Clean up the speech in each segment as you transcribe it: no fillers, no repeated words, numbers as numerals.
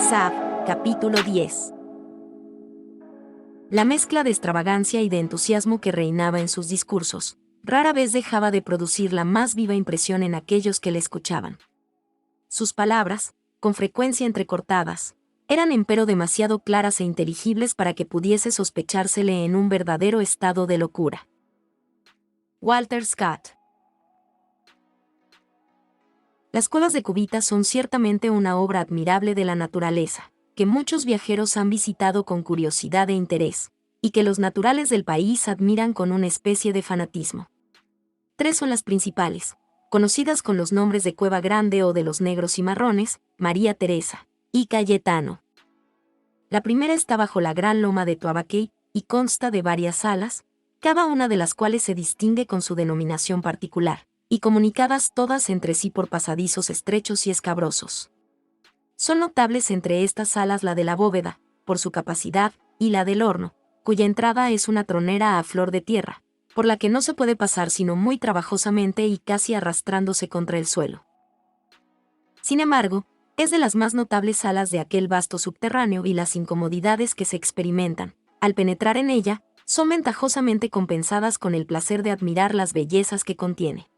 Sab, capítulo 10. La mezcla de extravagancia y de entusiasmo que reinaba en sus discursos, rara vez dejaba de producir la más viva impresión en aquellos que le escuchaban. Sus palabras, con frecuencia entrecortadas, eran empero demasiado claras e inteligibles para que pudiese sospechársele en un verdadero estado de locura. Walter Scott. Las cuevas de Cubita son ciertamente una obra admirable de la naturaleza, que muchos viajeros han visitado con curiosidad e interés, y que los naturales del país admiran con una especie de fanatismo. Tres son las principales, conocidas con los nombres de Cueva Grande o de los Negros y Marrones, María Teresa y Cayetano. La primera está bajo la gran loma de Tuabaquey y consta de varias salas, cada una de las cuales se distingue con su denominación particular, y comunicadas todas entre sí por pasadizos estrechos y escabrosos. Son notables entre estas salas la de la bóveda, por su capacidad, y la del horno, cuya entrada es una tronera a flor de tierra, por la que no se puede pasar sino muy trabajosamente y casi arrastrándose contra el suelo. Sin embargo, es de las más notables salas de aquel vasto subterráneo y las incomodidades que se experimentan, al penetrar en ella, son ventajosamente compensadas con el placer de admirar las bellezas que contiene.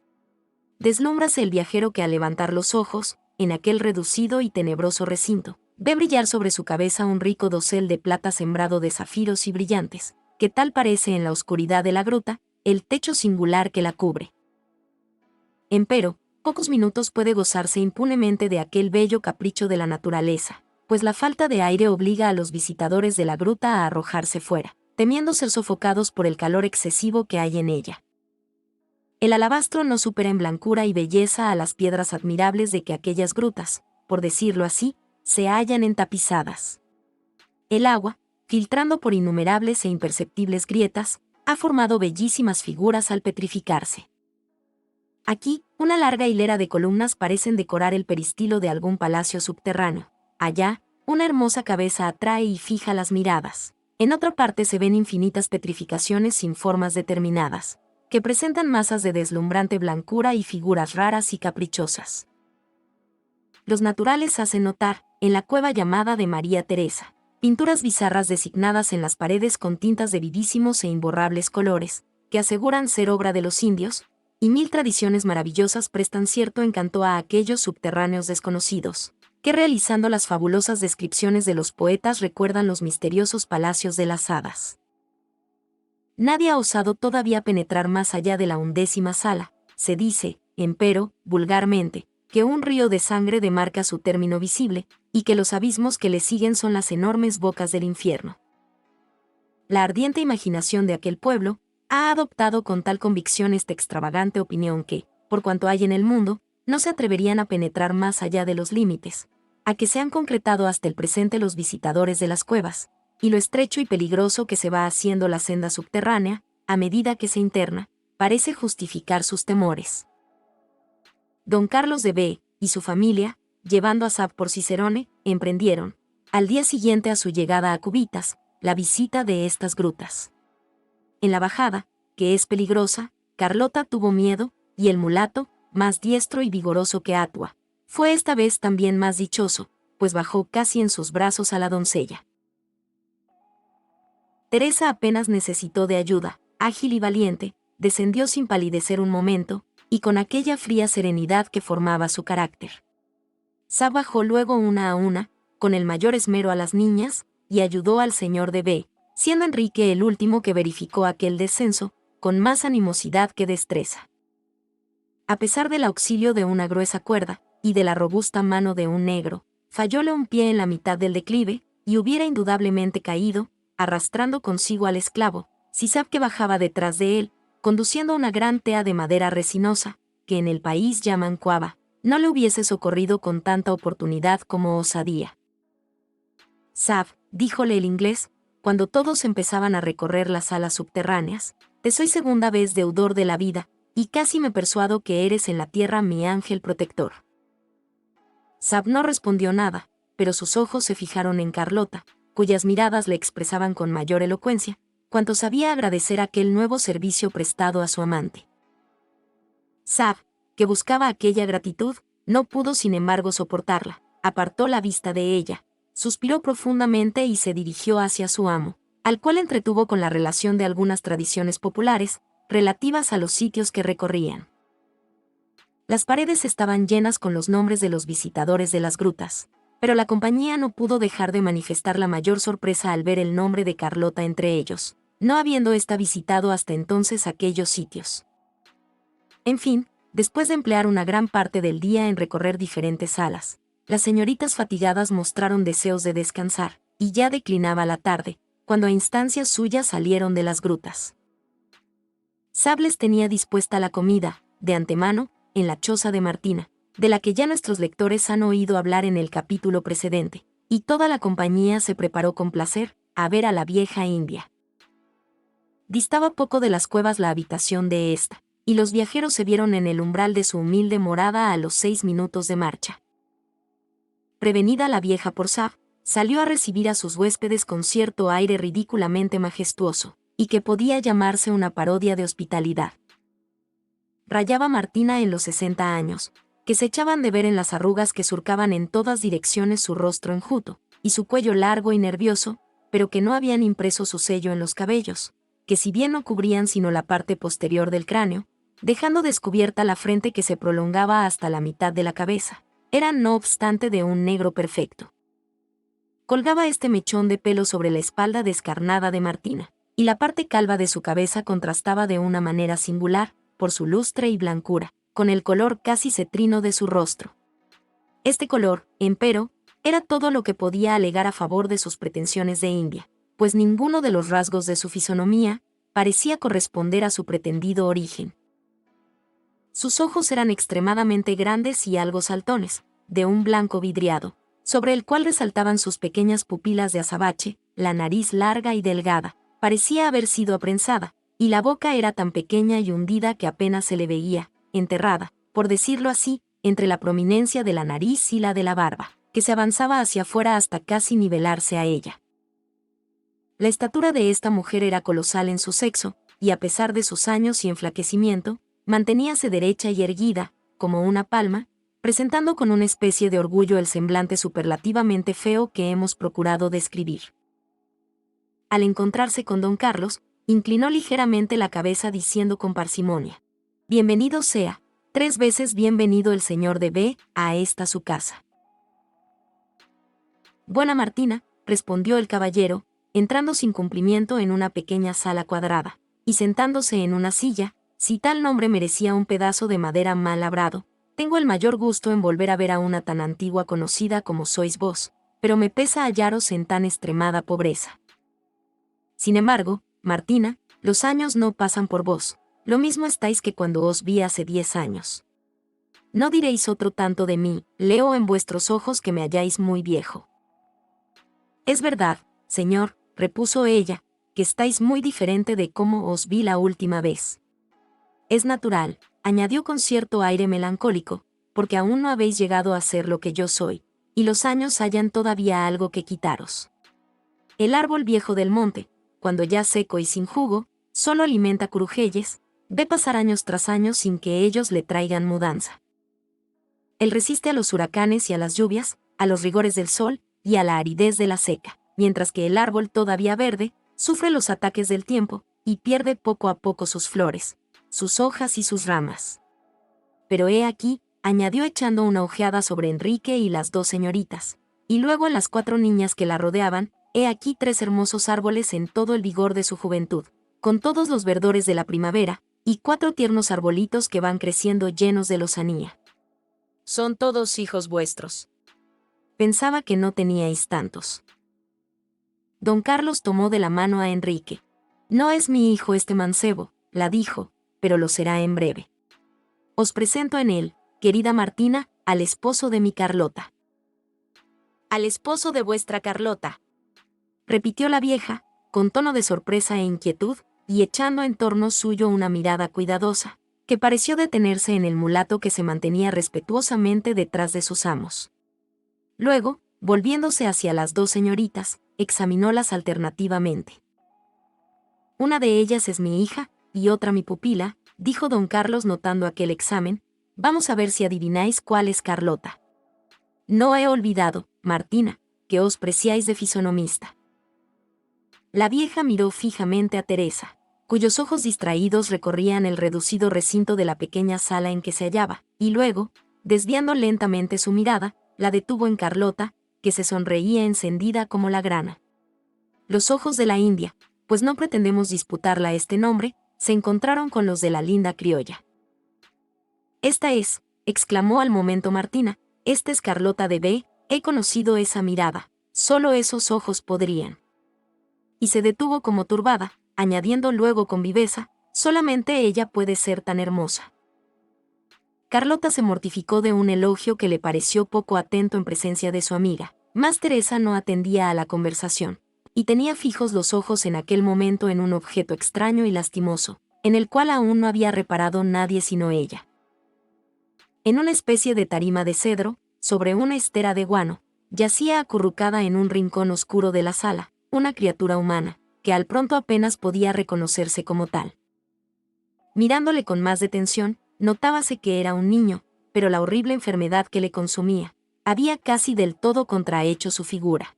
Deslúmbrase el viajero que al levantar los ojos, en aquel reducido y tenebroso recinto, ve brillar sobre su cabeza un rico dosel de plata sembrado de zafiros y brillantes, que tal parece en la oscuridad de la gruta, el techo singular que la cubre. Empero, pocos minutos puede gozarse impunemente de aquel bello capricho de la naturaleza, pues la falta de aire obliga a los visitadores de la gruta a arrojarse fuera, temiendo ser sofocados por el calor excesivo que hay en ella. El alabastro no supera en blancura y belleza a las piedras admirables de que aquellas grutas, por decirlo así, se hallan entapizadas. El agua, filtrando por innumerables e imperceptibles grietas, ha formado bellísimas figuras al petrificarse. Aquí, una larga hilera de columnas parecen decorar el peristilo de algún palacio subterráneo. Allá, una hermosa cabeza atrae y fija las miradas. En otra parte se ven infinitas petrificaciones sin formas determinadas, que presentan masas de deslumbrante blancura y figuras raras y caprichosas. Los naturales hacen notar, en la cueva llamada de María Teresa, pinturas bizarras designadas en las paredes con tintas de vivísimos e imborrables colores, que aseguran ser obra de los indios, y mil tradiciones maravillosas prestan cierto encanto a aquellos subterráneos desconocidos, que realizando las fabulosas descripciones de los poetas recuerdan los misteriosos palacios de las hadas. Nadie ha osado todavía penetrar más allá de la 11ª sala. Se dice, empero, vulgarmente, que un río de sangre demarca su término visible, y que los abismos que le siguen son las enormes bocas del infierno. La ardiente imaginación de aquel pueblo ha adoptado con tal convicción esta extravagante opinión que, por cuanto hay en el mundo, no se atreverían a penetrar más allá de los límites, a que se han concretado hasta el presente los visitadores de las cuevas, y lo estrecho y peligroso que se va haciendo la senda subterránea, a medida que se interna, parece justificar sus temores. Don Carlos de B. y su familia, llevando a Sab por Cicerone, emprendieron, al día siguiente a su llegada a Cubitas, la visita de estas grutas. En la bajada, que es peligrosa, Carlota tuvo miedo, y el mulato, más diestro y vigoroso que Atua, fue esta vez también más dichoso, pues bajó casi en sus brazos a la doncella. Teresa apenas necesitó de ayuda, ágil y valiente, descendió sin palidecer un momento, y con aquella fría serenidad que formaba su carácter. Sab bajó luego una a una, con el mayor esmero a las niñas, y ayudó al señor de B., siendo Enrique el último que verificó aquel descenso, con más animosidad que destreza. A pesar del auxilio de una gruesa cuerda, y de la robusta mano de un negro, fallóle un pie en la mitad del declive, y hubiera indudablemente caído, arrastrando consigo al esclavo, si Sab que bajaba detrás de él, conduciendo una gran tea de madera resinosa, que en el país llaman cuava, no le hubiese socorrido con tanta oportunidad como osadía. Sab, díjole el inglés, cuando todos empezaban a recorrer las salas subterráneas, te soy segunda vez deudor de la vida, y casi me persuado que eres en la tierra mi ángel protector. Sab no respondió nada, pero sus ojos se fijaron en Carlota, cuyas miradas le expresaban con mayor elocuencia, cuanto sabía agradecer aquel nuevo servicio prestado a su amante. Sab, que buscaba aquella gratitud, no pudo sin embargo soportarla, apartó la vista de ella, Suspiró profundamente y se dirigió hacia su amo, al cual entretuvo con la relación de algunas tradiciones populares, relativas a los sitios que recorrían. Las paredes estaban llenas con los nombres de los visitadores de las grutas, pero la compañía no pudo dejar de manifestar la mayor sorpresa al ver el nombre de Carlota entre ellos, no habiendo ésta visitado hasta entonces aquellos sitios. En fin, después de emplear una gran parte del día en recorrer diferentes salas, las señoritas fatigadas mostraron deseos de descansar, y ya declinaba la tarde, cuando a instancias suyas salieron de las grutas. Sables tenía dispuesta la comida, de antemano, en la choza de Martina, de la que ya nuestros lectores han oído hablar en el capítulo precedente, y toda la compañía se preparó con placer a ver a la vieja india. Distaba poco de las cuevas la habitación de ésta, y los viajeros se vieron en el umbral de su humilde morada a los 6 minutos de marcha. Prevenida la vieja por Sab, salió a recibir a sus huéspedes con cierto aire ridículamente majestuoso, y que podía llamarse una parodia de hospitalidad. Rayaba Martina en los 60 años, que se echaban de ver en las arrugas que surcaban en todas direcciones su rostro enjuto, y su cuello largo y nervioso, pero que no habían impreso su sello en los cabellos, que si bien no cubrían sino la parte posterior del cráneo, dejando descubierta la frente que se prolongaba hasta la mitad de la cabeza, eran no obstante de un negro perfecto. Colgaba este mechón de pelo sobre la espalda descarnada de Martina, y la parte calva de su cabeza contrastaba de una manera singular, por su lustre y blancura, con el color casi cetrino de su rostro. Este color, empero, era todo lo que podía alegar a favor de sus pretensiones de india, pues ninguno de los rasgos de su fisonomía parecía corresponder a su pretendido origen. Sus ojos eran extremadamente grandes y algo saltones, de un blanco vidriado, sobre el cual resaltaban sus pequeñas pupilas de azabache, la nariz larga y delgada, parecía haber sido aprensada, y la boca era tan pequeña y hundida que apenas se le veía, enterrada, por decirlo así, entre la prominencia de la nariz y la de la barba, que se avanzaba hacia afuera hasta casi nivelarse a ella. La estatura de esta mujer era colosal en su sexo, y a pesar de sus años y enflaquecimiento, manteníase derecha y erguida, como una palma, presentando con una especie de orgullo el semblante superlativamente feo que hemos procurado describir. Al encontrarse con don Carlos, inclinó ligeramente la cabeza diciendo con parsimonia: «Bienvenido sea, 3 veces bienvenido el señor de B. a esta su casa». «Buena Martina», respondió el caballero, entrando sin cumplimiento en una pequeña sala cuadrada, y sentándose en una silla. «Si tal nombre merecía un pedazo de madera mal labrado, tengo el mayor gusto en volver a ver a una tan antigua conocida como sois vos, pero me pesa hallaros en tan extremada pobreza. Sin embargo, Martina, los años no pasan por vos, lo mismo estáis que cuando os vi hace 10 años. No diréis otro tanto de mí, leo en vuestros ojos que me halláis muy viejo». «Es verdad, señor», repuso ella, «que estáis muy diferente de cómo os vi la última vez. Es natural», añadió con cierto aire melancólico, «porque aún no habéis llegado a ser lo que yo soy, y los años hayan todavía algo que quitaros. El árbol viejo del monte, cuando ya seco y sin jugo, solo alimenta curujelles, ve pasar años tras años sin que ellos le traigan mudanza. Él resiste a los huracanes y a las lluvias, a los rigores del sol y a la aridez de la seca, mientras que el árbol todavía verde, sufre los ataques del tiempo, y pierde poco a poco sus flores, sus hojas y sus ramas. Pero he aquí», añadió echando una ojeada sobre Enrique y las 2 señoritas, y luego a las 4 niñas que la rodeaban, «he aquí 3 hermosos árboles en todo el vigor de su juventud, con todos los verdores de la primavera, y 4 tiernos arbolitos que van creciendo llenos de lozanía. Son todos hijos vuestros. Pensaba que no teníais tantos». Don Carlos tomó de la mano a Enrique. «No es mi hijo este mancebo», la dijo, «pero lo será en breve. Os presento en él, querida Martina, al esposo de mi Carlota». «Al esposo de vuestra Carlota», repitió la vieja, con tono de sorpresa e inquietud, y echando en torno suyo una mirada cuidadosa, que pareció detenerse en el mulato que se mantenía respetuosamente detrás de sus amos. Luego, volviéndose hacia las 2 señoritas, examinólas alternativamente. «Una de ellas es mi hija, y otra mi pupila», dijo don Carlos notando aquel examen. «Vamos a ver si adivináis cuál es Carlota». «No he olvidado, Martina», que os preciáis de fisonomista. La vieja miró fijamente a Teresa, cuyos ojos distraídos recorrían el reducido recinto de la pequeña sala en que se hallaba, y luego, desviando lentamente su mirada, la detuvo en Carlota, que se sonreía encendida como la grana. Los ojos de la India, pues no pretendemos disputarla este nombre, se encontraron con los de la linda criolla. «Esta es», exclamó al momento Martina, «esta es Carlota de B. He conocido esa mirada, solo esos ojos podrían». Y se detuvo como turbada, añadiendo luego con viveza, «solamente ella puede ser tan hermosa». Carlota se mortificó de un elogio que le pareció poco atento en presencia de su amiga, mas Teresa no atendía a la conversación, y tenía fijos los ojos en aquel momento en un objeto extraño y lastimoso, en el cual aún no había reparado nadie sino ella. En una especie de tarima de cedro, sobre una estera de guano, yacía acurrucada en un rincón oscuro de la sala, una criatura humana, que al pronto apenas podía reconocerse como tal. Mirándole con más detención, notábase que era un niño, pero la horrible enfermedad que le consumía había casi del todo contrahecho su figura.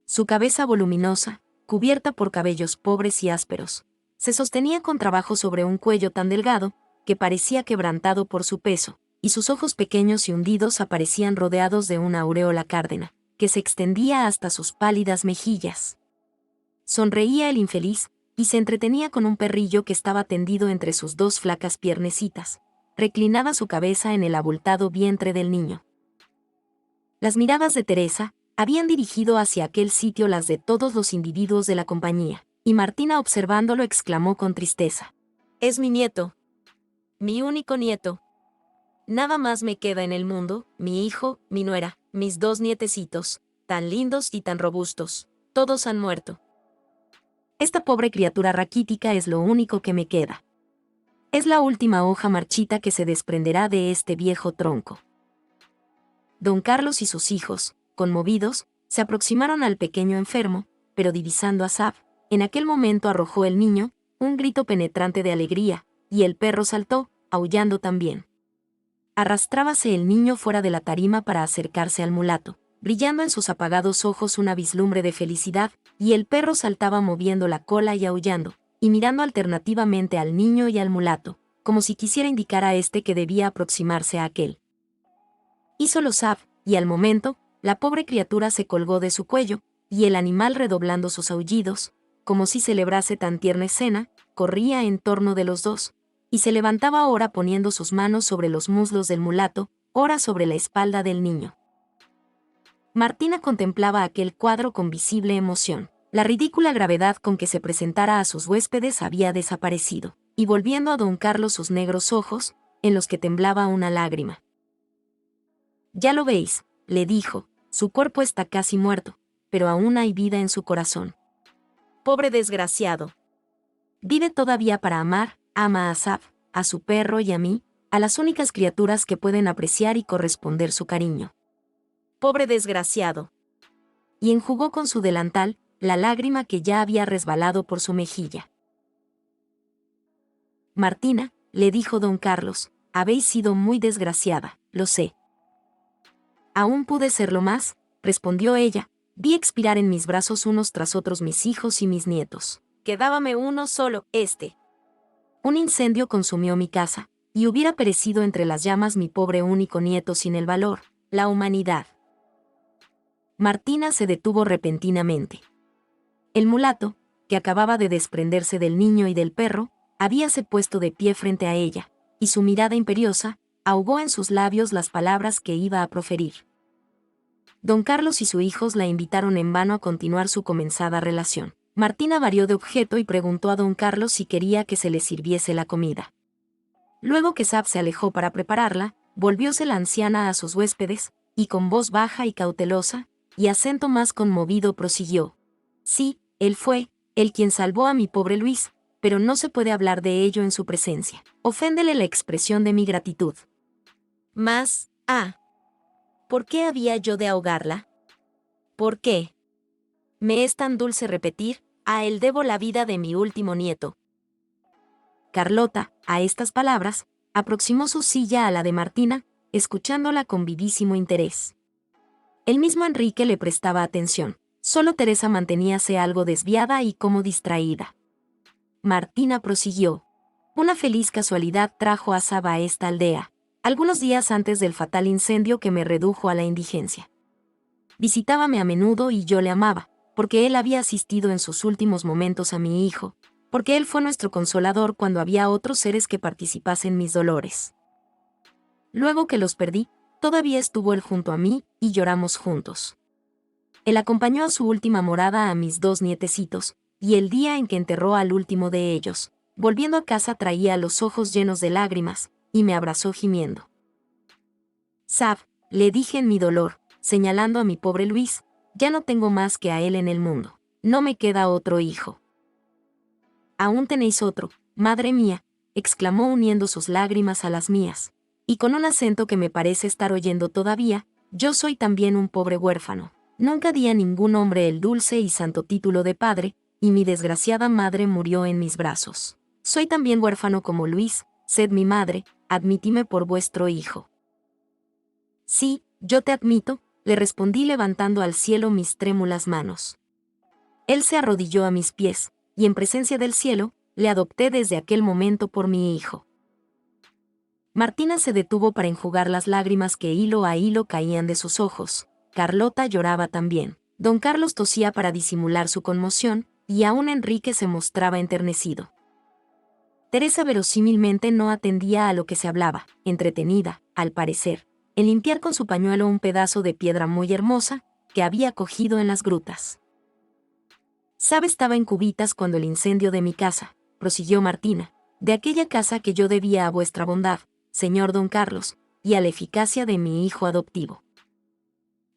Su cabeza voluminosa, cubierta por cabellos pobres y ásperos, se sostenía con trabajo sobre un cuello tan delgado, que parecía quebrantado por su peso, y sus ojos pequeños y hundidos aparecían rodeados de una aureola cárdena, que se extendía hasta sus pálidas mejillas. Sonreía el infeliz, y se entretenía con un perrillo que estaba tendido entre sus dos flacas piernecitas, reclinada su cabeza en el abultado vientre del niño. Las miradas de Teresa habían dirigido hacia aquel sitio las de todos los individuos de la compañía, y Martina observándolo exclamó con tristeza: «Es mi nieto, mi único nieto. Nada más me queda en el mundo, mi hijo, mi nuera, mis dos nietecitos, tan lindos y tan robustos, todos han muerto. Esta pobre criatura raquítica es lo único que me queda. Es la última hoja marchita que se desprenderá de este viejo tronco». Don Carlos y sus hijos, conmovidos, se aproximaron al pequeño enfermo, pero divisando a Sab, en aquel momento arrojó el niño un grito penetrante de alegría, y el perro saltó, aullando también. Arrastrábase el niño fuera de la tarima para acercarse al mulato, brillando en sus apagados ojos una vislumbre de felicidad, y el perro saltaba moviendo la cola y aullando, y mirando alternativamente al niño y al mulato, como si quisiera indicar a éste que debía aproximarse a aquel. Hízolo Sab, y al momento, la pobre criatura se colgó de su cuello, y el animal redoblando sus aullidos, como si celebrase tan tierna escena, corría en torno de los dos, y se levantaba ora poniendo sus manos sobre los muslos del mulato, ora sobre la espalda del niño. Martina contemplaba aquel cuadro con visible emoción. La ridícula gravedad con que se presentara a sus huéspedes había desaparecido, y volviendo a don Carlos sus negros ojos, en los que temblaba una lágrima. «Ya lo veis», le dijo, «su cuerpo está casi muerto, pero aún hay vida en su corazón. Pobre desgraciado. Vive todavía para amar, ama a Sab, a su perro y a mí, a las únicas criaturas que pueden apreciar y corresponder su cariño. Pobre desgraciado». Y enjugó con su delantal la lágrima que ya había resbalado por su mejilla. «Martina», le dijo don Carlos, «habéis sido muy desgraciada, lo sé». «Aún pude serlo más», respondió ella, «vi expirar en mis brazos unos tras otros mis hijos y mis nietos. Quedábame uno solo, este. Un incendio consumió mi casa, y hubiera perecido entre las llamas mi pobre único nieto sin el valor, la humanidad». Martina se detuvo repentinamente. El mulato, que acababa de desprenderse del niño y del perro, habíase puesto de pie frente a ella, y su mirada imperiosa ahogó en sus labios las palabras que iba a proferir. Don Carlos y sus hijos la invitaron en vano a continuar su comenzada relación. Martina varió de objeto y preguntó a don Carlos si quería que se le sirviese la comida. Luego que Sab se alejó para prepararla, volvióse la anciana a sus huéspedes, y con voz baja y cautelosa, y acento más conmovido prosiguió: «Sí, él fue, el quien salvó a mi pobre Luis, pero no se puede hablar de ello en su presencia. Oféndele la expresión de mi gratitud. Mas, ¿por qué había yo de ahogarla? ¿Por qué? Me es tan dulce repetir, a él debo la vida de mi último nieto». Carlota, a estas palabras, aproximó su silla a la de Martina, escuchándola con vivísimo interés. El mismo Enrique le prestaba atención. Solo Teresa manteníase algo desviada y como distraída. Martina prosiguió. Una feliz casualidad trajo a Saba a esta aldea, algunos días antes del fatal incendio que me redujo a la indigencia. Visitábame a menudo y yo le amaba, porque él había asistido en sus últimos momentos a mi hijo, porque él fue nuestro consolador cuando había otros seres que participasen mis dolores. Luego que los perdí, todavía estuvo él junto a mí y lloramos juntos. Él acompañó a su última morada a mis 2 nietecitos, y el día en que enterró al último de ellos, volviendo a casa traía los ojos llenos de lágrimas, y me abrazó gimiendo. Sab, le dije en mi dolor, señalando a mi pobre Luis, ya no tengo más que a él en el mundo, no me queda otro hijo. Aún tenéis otro, madre mía, exclamó uniendo sus lágrimas a las mías, y con un acento que me parece estar oyendo todavía, yo soy también un pobre huérfano. Nunca di a ningún hombre el dulce y santo título de padre, y mi desgraciada madre murió en mis brazos. Soy también huérfano como Luis, sed mi madre, admitime por vuestro hijo. Sí, yo te admito, le respondí levantando al cielo mis trémulas manos. Él se arrodilló a mis pies, y en presencia del cielo, le adopté desde aquel momento por mi hijo. Martina se detuvo para enjugar las lágrimas que hilo a hilo caían de sus ojos. Carlota lloraba también. Don Carlos tosía para disimular su conmoción, y aún Enrique se mostraba enternecido. Teresa verosímilmente no atendía a lo que se hablaba, entretenida, al parecer, en limpiar con su pañuelo un pedazo de piedra muy hermosa, que había cogido en las grutas. Sab estaba en cubitas cuando el incendio de mi casa, prosiguió Martina, de aquella casa que yo debía a vuestra bondad, señor don Carlos, y a la eficacia de mi hijo adoptivo.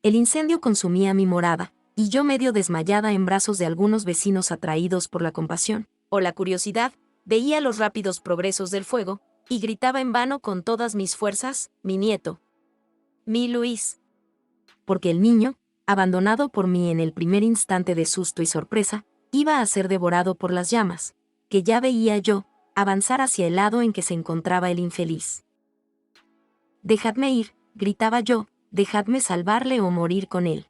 El incendio consumía mi morada, y yo medio desmayada en brazos de algunos vecinos atraídos por la compasión, o la curiosidad, veía los rápidos progresos del fuego, y gritaba en vano con todas mis fuerzas, mi nieto, mi Luis. Porque el niño, abandonado por mí en el primer instante de susto y sorpresa, iba a ser devorado por las llamas, que ya veía yo, avanzar hacia el lado en que se encontraba el infeliz. Dejadme ir, gritaba yo, dejadme salvarle o morir con él.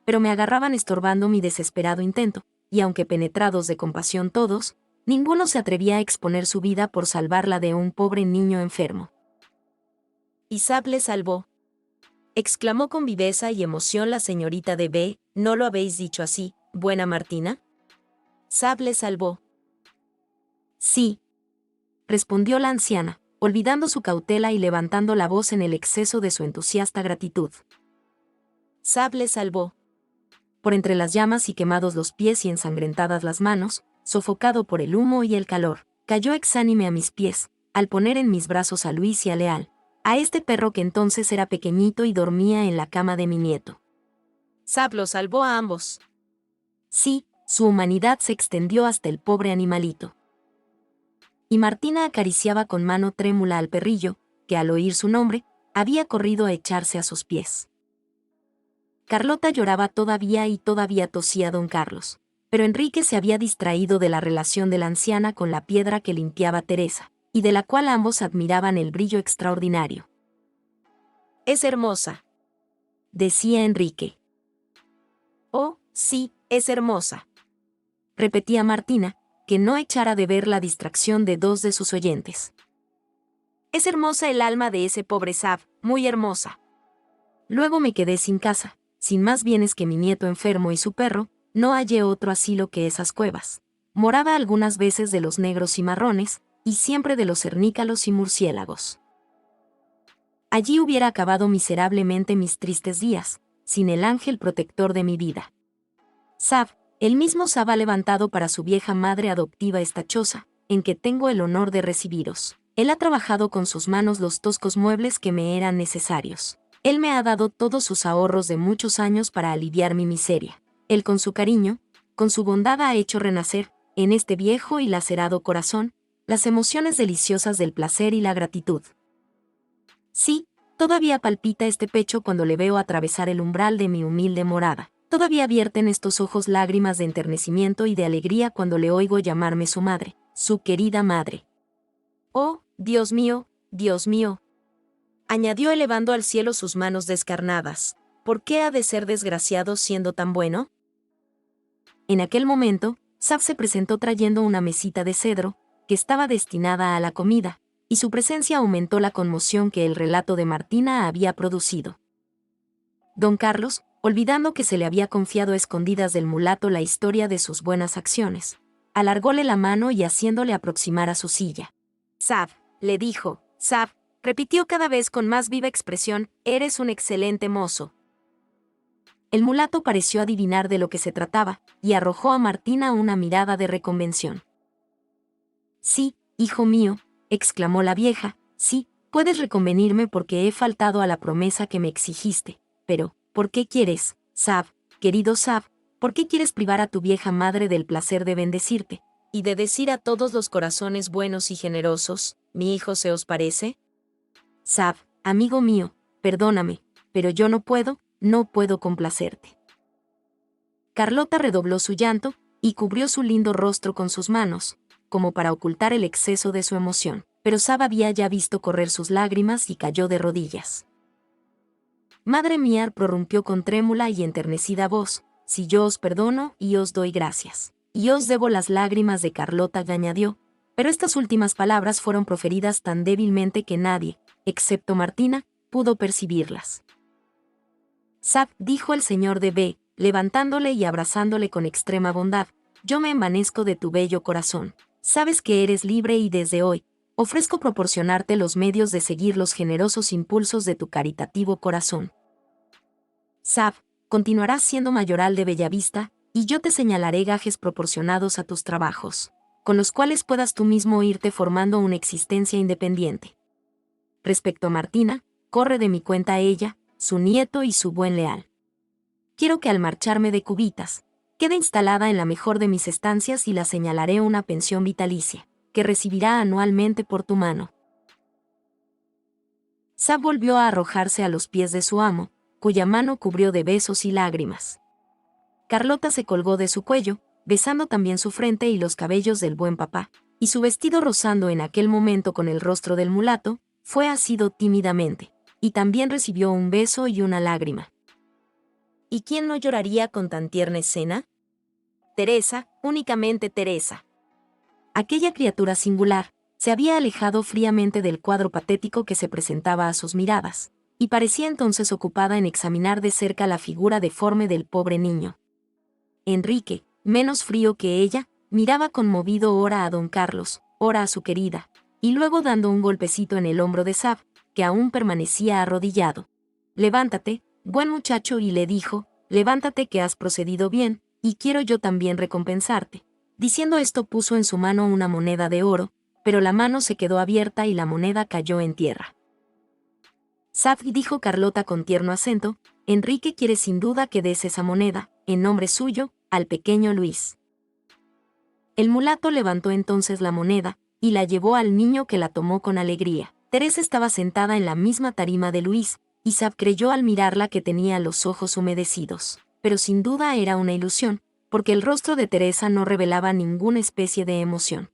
Pero me agarraban estorbando mi desesperado intento, y aunque penetrados de compasión todos, ninguno se atrevía a exponer su vida por salvarla de un pobre niño enfermo. Y Sab le salvó, exclamó con viveza y emoción la señorita de B. ¿No lo habéis dicho así, buena Martina? Sab le salvó. Sí, respondió la anciana, olvidando su cautela y levantando la voz en el exceso de su entusiasta gratitud. Sab le salvó. Por entre las llamas y quemados los pies y ensangrentadas las manos, sofocado por el humo y el calor, cayó exánime a mis pies, al poner en mis brazos a Luis y a Leal, a este perro que entonces era pequeñito y dormía en la cama de mi nieto. Sab los salvó a ambos. Sí, su humanidad se extendió hasta el pobre animalito. Y Martina acariciaba con mano trémula al perrillo, que al oír su nombre, había corrido a echarse a sus pies. Carlota lloraba todavía y todavía tosía don Carlos, pero Enrique se había distraído de la relación de la anciana con la piedra que limpiaba Teresa, y de la cual ambos admiraban el brillo extraordinario. «Es hermosa», decía Enrique. «Oh, sí, es hermosa», repetía Martina, que no echara de ver la distracción de 2 de sus oyentes. «Es hermosa el alma de ese pobre Sab, muy hermosa». Luego me quedé sin casa, sin más bienes que mi nieto enfermo y su perro, no hallé otro asilo que esas cuevas. Moraba algunas veces de los negros y marrones, y siempre de los cernícalos y murciélagos. Allí hubiera acabado miserablemente mis tristes días, sin el ángel protector de mi vida. Sab, el mismo Sab ha levantado para su vieja madre adoptiva esta choza, en que tengo el honor de recibiros. Él ha trabajado con sus manos los toscos muebles que me eran necesarios. Él me ha dado todos sus ahorros de muchos años para aliviar mi miseria. Él con su cariño, con su bondad ha hecho renacer, en este viejo y lacerado corazón, las emociones deliciosas del placer y la gratitud. Sí, todavía palpita este pecho cuando le veo atravesar el umbral de mi humilde morada. Todavía vierten estos ojos lágrimas de enternecimiento y de alegría cuando le oigo llamarme su madre, su querida madre. Oh, Dios mío, añadió elevando al cielo sus manos descarnadas. ¿Por qué ha de ser desgraciado siendo tan bueno? En aquel momento, Sab se presentó trayendo una mesita de cedro, que estaba destinada a la comida, y su presencia aumentó la conmoción que el relato de Martina había producido. Don Carlos, olvidando que se le había confiado a escondidas del mulato la historia de sus buenas acciones, alargóle la mano y haciéndole aproximar a su silla. Sab, le dijo, Sab, repitió cada vez con más viva expresión, eres un excelente mozo. El mulato pareció adivinar de lo que se trataba, y arrojó a Martina una mirada de reconvención. Sí, hijo mío, exclamó la vieja, sí, puedes reconvenirme porque he faltado a la promesa que me exigiste, pero, ¿por qué quieres, Sab, querido Sab, por qué quieres privar a tu vieja madre del placer de bendecirte, y de decir a todos los corazones buenos y generosos, mi hijo se os parece? Sab, amigo mío, perdóname, pero yo no puedo complacerte. Carlota redobló su llanto, y cubrió su lindo rostro con sus manos, como para ocultar el exceso de su emoción, pero Sab había ya visto correr sus lágrimas y cayó de rodillas. Madre mía, prorrumpió con trémula y enternecida voz, si yo os perdono y os doy gracias, y os debo las lágrimas de Carlota, añadió, pero estas últimas palabras fueron proferidas tan débilmente que nadie, excepto Martina, pudo percibirlas. Sab, dijo el señor de B, levantándole y abrazándole con extrema bondad, yo me envanezco de tu bello corazón. Sabes que eres libre y desde hoy, ofrezco proporcionarte los medios de seguir los generosos impulsos de tu caritativo corazón. Sab, continuarás siendo mayoral de Bellavista, y yo te señalaré gajes proporcionados a tus trabajos, con los cuales puedas tú mismo irte formando una existencia independiente. Respecto a Martina, corre de mi cuenta ella, su nieto y su buen leal. Quiero que al marcharme de Cubitas, quede instalada en la mejor de mis estancias y la señalaré una pensión vitalicia, que recibirá anualmente por tu mano. Sab volvió a arrojarse a los pies de su amo, cuya mano cubrió de besos y lágrimas. Carlota se colgó de su cuello, besando también su frente y los cabellos del buen papá, y su vestido rozando en aquel momento con el rostro del mulato, fue asido tímidamente, y también recibió un beso y una lágrima. ¿Y quién no lloraría con tan tierna escena? Teresa, únicamente Teresa. Aquella criatura singular, se había alejado fríamente del cuadro patético que se presentaba a sus miradas, y parecía entonces ocupada en examinar de cerca la figura deforme del pobre niño. Enrique, menos frío que ella, miraba conmovido ora a don Carlos, ora a su querida, y luego dando un golpecito en el hombro de Sab, que aún permanecía arrodillado. Levántate, buen muchacho, y le dijo, levántate que has procedido bien, y quiero yo también recompensarte. Diciendo esto puso en su mano una moneda de oro, pero la mano se quedó abierta y la moneda cayó en tierra. Sab, dijo Carlota con tierno acento, Enrique quiere sin duda que des esa moneda, en nombre suyo, al pequeño Luis. El mulato levantó entonces la moneda, y la llevó al niño que la tomó con alegría. Teresa estaba sentada en la misma tarima de Luis, y Sab creyó al mirarla que tenía los ojos humedecidos, pero sin duda era una ilusión, porque el rostro de Teresa no revelaba ninguna especie de emoción.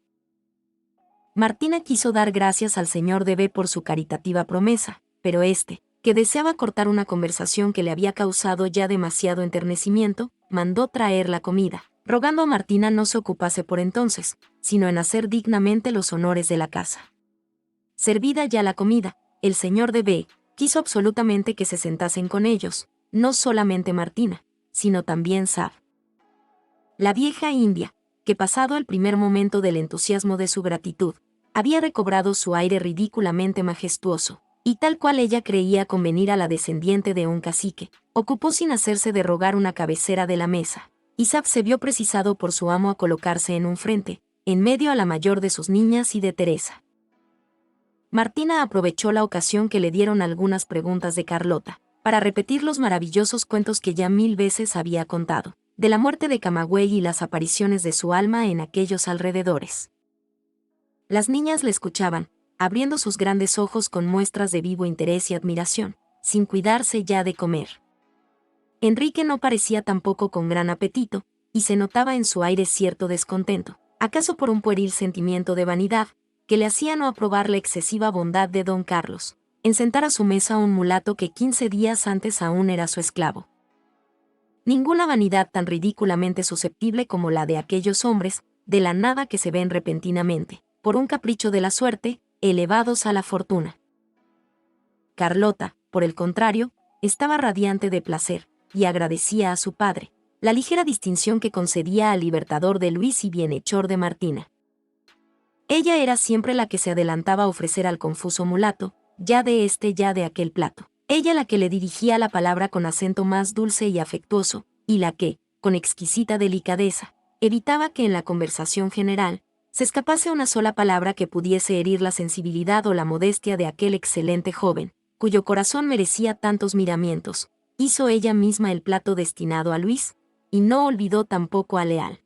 Martina quiso dar gracias al señor de B por su caritativa promesa, pero éste, que deseaba cortar una conversación que le había causado ya demasiado enternecimiento, mandó traer la comida, rogando a Martina no se ocupase por entonces, sino en hacer dignamente los honores de la casa. Servida ya la comida, el señor de B quiso absolutamente que se sentasen con ellos, no solamente Martina, sino también Sab. La vieja india, que pasado el primer momento del entusiasmo de su gratitud, había recobrado su aire ridículamente majestuoso, y tal cual ella creía convenir a la descendiente de un cacique, ocupó sin hacerse de rogar una cabecera de la mesa, y Sab se vio precisado por su amo a colocarse en un frente, en medio a la mayor de sus niñas y de Teresa. Martina aprovechó la ocasión que le dieron algunas preguntas de Carlota, para repetir los maravillosos cuentos que ya 1000 veces había contado, de la muerte de Camagüey y las apariciones de su alma en aquellos alrededores. Las niñas le escuchaban, abriendo sus grandes ojos con muestras de vivo interés y admiración, sin cuidarse ya de comer. Enrique no parecía tampoco con gran apetito, y se notaba en su aire cierto descontento, acaso por un pueril sentimiento de vanidad, que le hacía no aprobar la excesiva bondad de don Carlos, en sentar a su mesa a un mulato que 15 días antes aún era su esclavo. Ninguna vanidad tan ridículamente susceptible como la de aquellos hombres, de la nada que se ven repentinamente, por un capricho de la suerte, elevados a la fortuna. Carlota, por el contrario, estaba radiante de placer, y agradecía a su padre la ligera distinción que concedía al libertador de Luis y bienhechor de Martina. Ella era siempre la que se adelantaba a ofrecer al confuso mulato, ya de este ya de aquel plato. Ella la que le dirigía la palabra con acento más dulce y afectuoso, y la que, con exquisita delicadeza, evitaba que en la conversación general se escapase una sola palabra que pudiese herir la sensibilidad o la modestia de aquel excelente joven, cuyo corazón merecía tantos miramientos. Hizo ella misma el plato destinado a Luis, y no olvidó tampoco a Leal.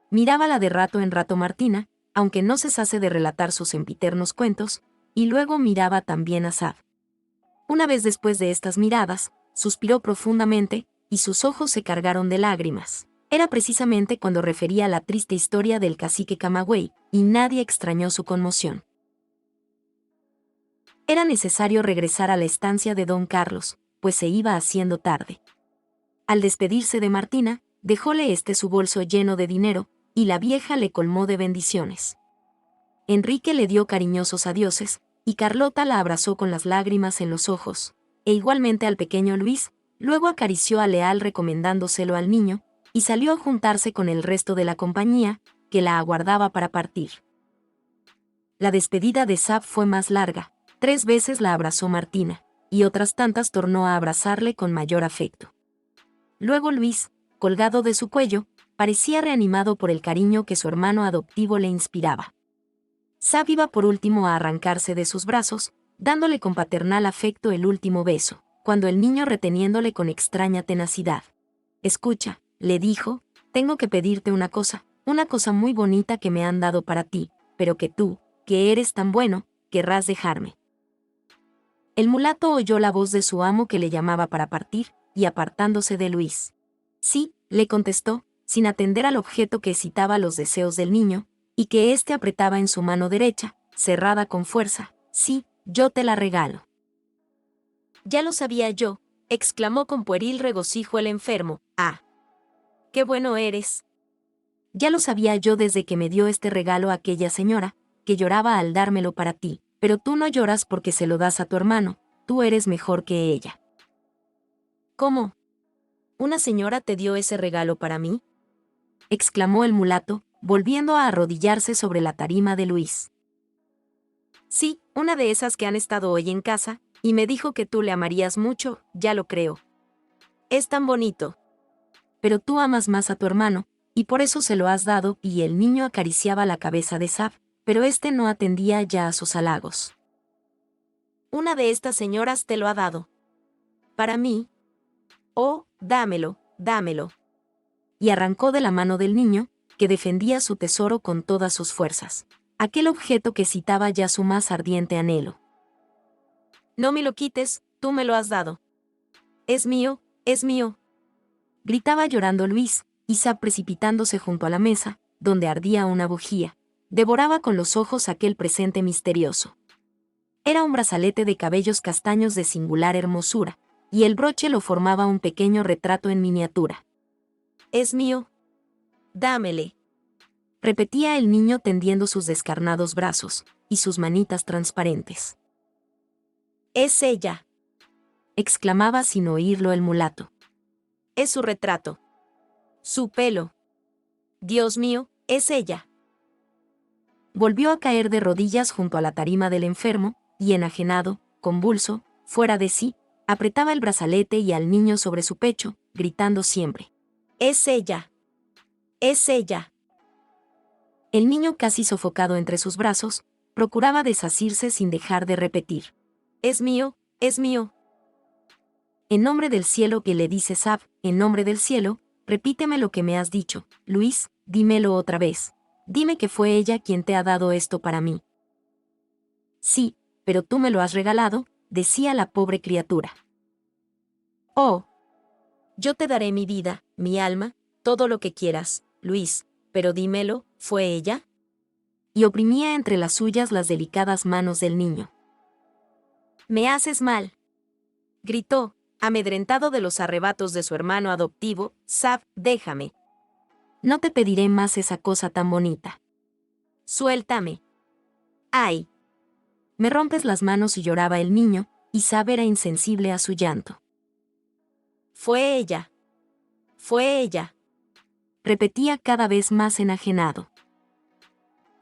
Mirábala de rato en rato Martina, aunque no cesase de relatar sus sempiternos cuentos, y luego miraba también a Sab. Una vez después de estas miradas, suspiró profundamente, y sus ojos se cargaron de lágrimas. Era precisamente cuando refería la triste historia del cacique Camagüey, y nadie extrañó su conmoción. Era necesario regresar a la estancia de don Carlos, pues se iba haciendo tarde. Al despedirse de Martina, dejóle su bolso lleno de dinero, y la vieja le colmó de bendiciones. Enrique le dio cariñosos adioses, y Carlota la abrazó con las lágrimas en los ojos, e igualmente al pequeño Luis, luego acarició a Leal recomendándoselo al niño, y salió a juntarse con el resto de la compañía, que la aguardaba para partir. La despedida de Sab fue más larga, 3 veces la abrazó Martina, y otras tantas tornó a abrazarle con mayor afecto. Luego Luis, colgado de su cuello, parecía reanimado por el cariño que su hermano adoptivo le inspiraba. Sab iba por último a arrancarse de sus brazos, dándole con paternal afecto el último beso, cuando el niño reteniéndole con extraña tenacidad. «Escucha», le dijo, «tengo que pedirte una cosa muy bonita que me han dado para ti, pero que tú, que eres tan bueno, querrás dejarme». El mulato oyó la voz de su amo que le llamaba para partir, y apartándose de Luis. «Sí», le contestó, sin atender al objeto que excitaba los deseos del niño, y que éste apretaba en su mano derecha, cerrada con fuerza. «Sí, yo te la regalo». «Ya lo sabía yo», exclamó con pueril regocijo el enfermo. «Ah, qué bueno eres». «Ya lo sabía yo desde que me dio este regalo aquella señora, que lloraba al dármelo para ti, pero tú no lloras porque se lo das a tu hermano, tú eres mejor que ella». «¿Cómo? ¿Una señora te dio ese regalo para mí?», exclamó el mulato, volviendo a arrodillarse sobre la tarima de Luis. «Sí, una de esas que han estado hoy en casa, y me dijo que tú le amarías mucho, ya lo creo. Es tan bonito». «Pero tú amas más a tu hermano, y por eso se lo has dado», y el niño acariciaba la cabeza de Sab, pero no atendía ya a sus halagos. «Una de estas señoras te lo ha dado. ¿Para mí? Oh, dámelo, dámelo». Y arrancó de la mano del niño, que defendía su tesoro con todas sus fuerzas, aquel objeto que excitaba ya su más ardiente anhelo. «No me lo quites, tú me lo has dado. Es mío, gritaba llorando Luis, y Sab precipitándose junto a la mesa, donde ardía una bujía, devoraba con los ojos aquel presente misterioso. Era un brazalete de cabellos castaños de singular hermosura, y el broche lo formaba un pequeño retrato en miniatura. «Es mío. Dámele», repetía el niño tendiendo sus descarnados brazos, y sus manitas transparentes. «Es ella», exclamaba sin oírlo el mulato. «Es su retrato. Su pelo. Dios mío, es ella». Volvió a caer de rodillas junto a la tarima del enfermo, y enajenado, convulso, fuera de sí, apretaba el brazalete y al niño sobre su pecho, gritando siempre: «Es ella. Es ella». El niño, casi sofocado entre sus brazos, procuraba desasirse sin dejar de repetir: «Es mío, es mío». «En nombre del cielo», que le dice Sab, «en nombre del cielo, repíteme lo que me has dicho, Luis, dímelo otra vez. Dime que fue ella quien te ha dado esto para mí». «Sí, pero tú me lo has regalado», decía la pobre criatura. «Oh, yo te daré mi vida, mi alma, todo lo que quieras, Luis, pero dímelo, ¿fue ella?». Y oprimía entre las suyas las delicadas manos del niño. Me haces mal, gritó, amedrentado de los arrebatos de su hermano adoptivo. Sab, déjame. No te pediré más esa cosa tan bonita. Suéltame. ¡Ay! Me rompes las manos, y lloraba el niño, y Sab era insensible a su llanto. Fue ella. Fue ella. Repetía cada vez más enajenado.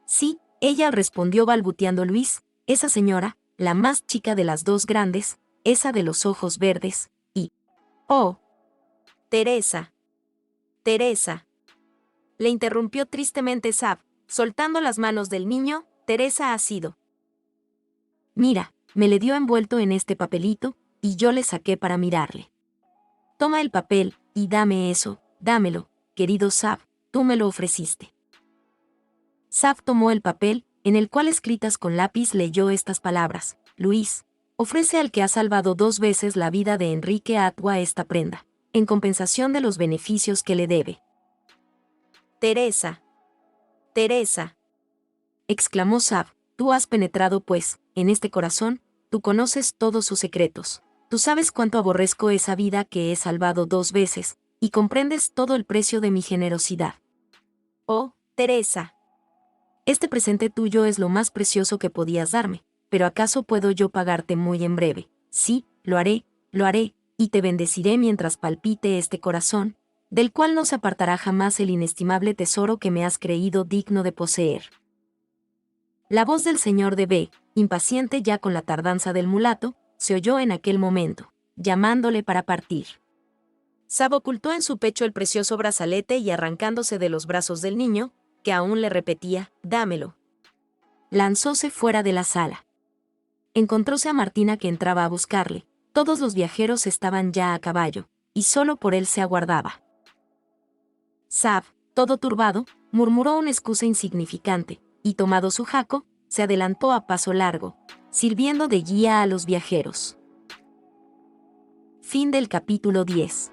Sí, ella, respondió balbuteando Luis, esa señora, la más chica de las dos grandes, esa de los ojos verdes, y... ¡Oh! Teresa. Teresa. Le interrumpió tristemente Sab, soltando las manos del niño. Teresa ha sido. Mira, me le dio envuelto en este papelito, y yo le saqué para mirarle. Toma el papel, y dame eso, dámelo, querido Sab, tú me lo ofreciste. Sab tomó el papel, en el cual escritas con lápiz leyó estas palabras: Luis, ofrece al que ha salvado 2 veces la vida de Enrique Atwa esta prenda, en compensación de los beneficios que le debe. Teresa. Teresa. Exclamó Sab, tú has penetrado pues, en este corazón, tú conoces todos sus secretos, tú sabes cuánto aborrezco esa vida que he salvado 2 veces, y comprendes todo el precio de mi generosidad. Oh, Teresa. Este presente tuyo es lo más precioso que podías darme, pero ¿acaso puedo yo pagarte muy en breve? Sí, lo haré, y te bendeciré mientras palpite este corazón, del cual no se apartará jamás el inestimable tesoro que me has creído digno de poseer. La voz del señor de B, impaciente ya con la tardanza del mulato, se oyó en aquel momento, llamándole para partir. Sab ocultó en su pecho el precioso brazalete y, arrancándose de los brazos del niño, que aún le repetía, dámelo, lanzóse fuera de la sala. Encontróse a Martina, que entraba a buscarle. Todos los viajeros estaban ya a caballo, y solo por él se aguardaba. Sab, todo turbado, murmuró una excusa insignificante, y tomado su jaco, se adelantó a paso largo, sirviendo de guía a los viajeros. Fin del capítulo 10.